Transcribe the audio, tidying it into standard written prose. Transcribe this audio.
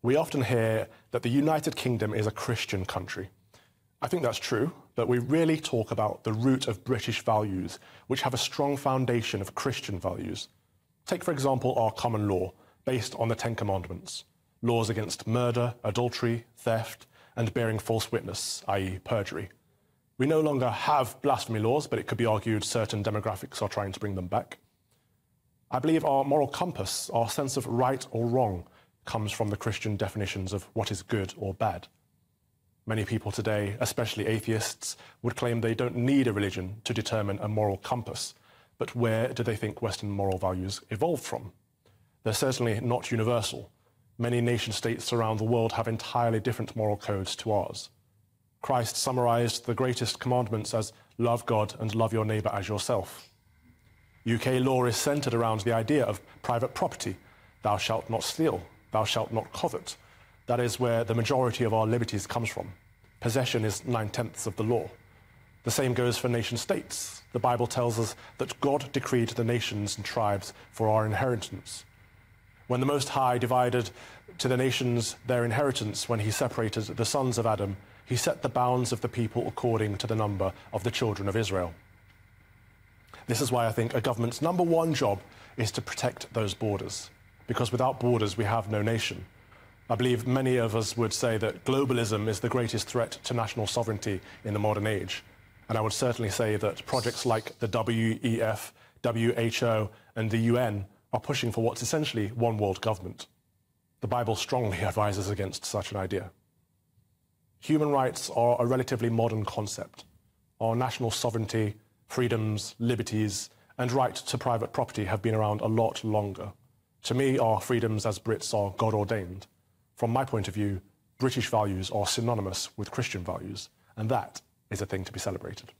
We often hear that the United Kingdom is a Christian country. I think that's true, but we really talk about the root of British values, which have a strong foundation of Christian values. Take, for example, our common law, based on the Ten Commandments. Laws against murder, adultery, theft, and bearing false witness, i.e. perjury. We no longer have blasphemy laws, but it could be argued certain demographics are trying to bring them back. I believe our moral compass, our sense of right or wrong, comes from the Christian definitions of what is good or bad. Many people today, especially atheists, would claim they don't need a religion to determine a moral compass. But where do they think Western moral values evolved from? They're certainly not universal. Many nation-states around the world have entirely different moral codes to ours. Christ summarized the greatest commandments as love God and love your neighbor as yourself. UK law is centered around the idea of private property. Thou shalt not steal, thou shalt not covet. That is where the majority of our liberties comes from. Possession is 9/10 of the law. The same goes for nation-states. The Bible tells us that God decreed the nations and tribes for our inheritance. When the Most High divided to the nations their inheritance, when he separated the sons of Adam, he set the bounds of the people according to the number of the children of Israel. This is why I think a government's number one job is to protect those borders, because without borders we have no nation. I believe many of us would say that globalism is the greatest threat to national sovereignty in the modern age, and I would certainly say that projects like the WEF, WHO and the UN are pushing for what's essentially one world government. The Bible strongly advises against such an idea. Human rights are a relatively modern concept. Our national sovereignty, freedoms, liberties, and right to private property have been around a lot longer. To me, our freedoms as Brits are God-ordained. From my point of view, British values are synonymous with Christian values, and that is a thing to be celebrated.